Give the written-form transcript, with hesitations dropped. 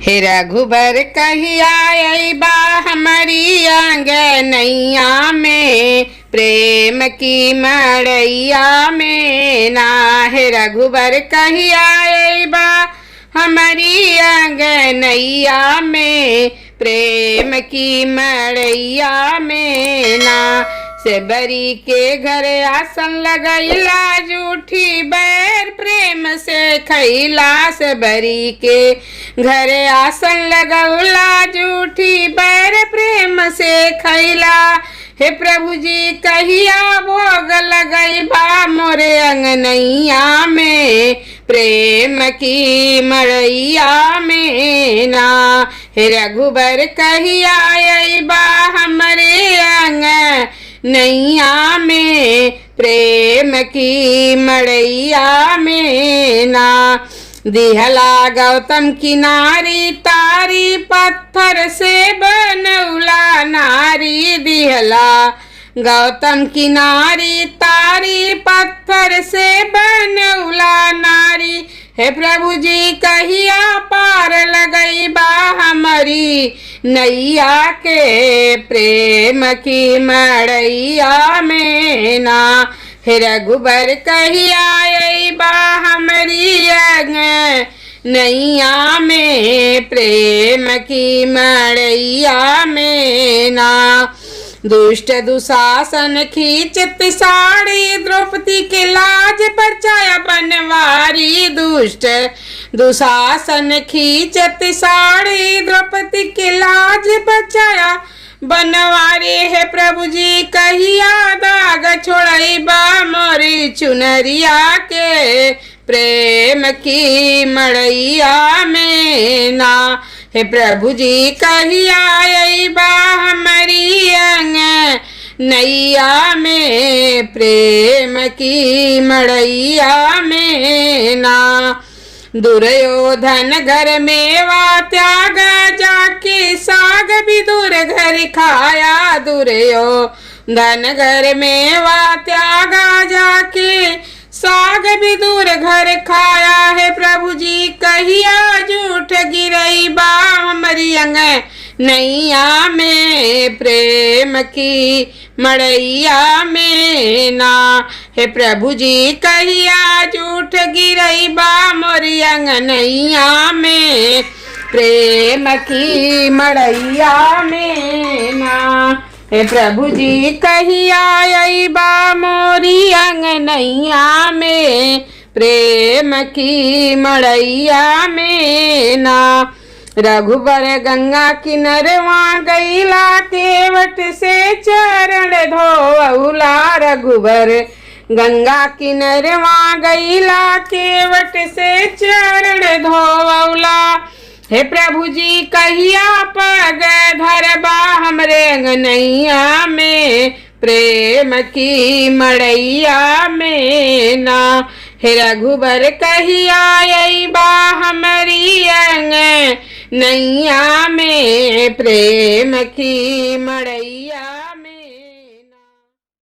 हे रघुबर कहिया अइबा हमारी आंगनैया में, प्रेम की मड़ैया में ना। हे रघुबर कहिया अइबा हमारी आंगनैया में, प्रेम की मड़ैया में ना। सेबरी के घर आसन लगैला, जूठी बैर प्रेम से खैला। सेबरी के घर आसन लगौला, जूठी बैर प्रेम से खैला। हे प्रभु जी कहिया भोग लगैबा मोरे अंगनैया में, प्रेम की मड़ैया में ना। हे रघुबर कहिया अइबा हमरे अंगनैया में, प्रेम की मड़ैया में ना। दिहला गौतम की नारी, तारी पत्थर से बनौला नारी। दिहला गौतम की नारी, तारी पत्थर से बनौला नारी। हे प्रभु जी कहिया पार लगैबा हमारी नैया के, प्रेम की मड़ैया में ना। हे रघुबर कहिया अइबा हमारी अंगनैया में, प्रेम की मड़ैया में ना। दुष्ट दुशासन खींचत साड़ी, द्रौपदी के लाज बचाया बनवारी। दुष्ट दुशासन खींचत साड़ी, द्रौपदी के लाज बचाया बनवारी। है प्रभु जी कहिया दाग छोड़ैबा मोरी चुनरिया के, प्रेम की मड़ैया में ना। हे प्रभु जी कहिया अइबा हमारी अंगनैया में, प्रेम की मड़ैया में ना। दुर्योधन घर मेवा त्याग, जाके साग भी दूर घर खाया। दुर्योधन घर मेवा त्यागा, जाके साग भी दूर घर खाया। है प्रभु जी कहिया झूठ गिरैबा हमारी अंगनैया में, प्रेम की मड़ैया में ना। हे प्रभु जी कहिया झूठ गिरैबा मोरी अंगनैया में, प्रेम की मड़ैया में ना। हे प्रभु जी कहिया अइबा मोरी अंगनैया में, प्रेम की मड़ैया में ना। रघुबर गंगा किनरवा गैला, केवट से चरण धोवला। रघुबर गंगा किनरवा गैला, केवट से चरण धोवला। हे प्रभु जी कहिया पग धरबा हमरे अंगनैया में, प्रेम की मड़ैया में ना। हे रघुबर कहिया अइबा हमारी अंगनैया में, प्रेम की मड़ैया में।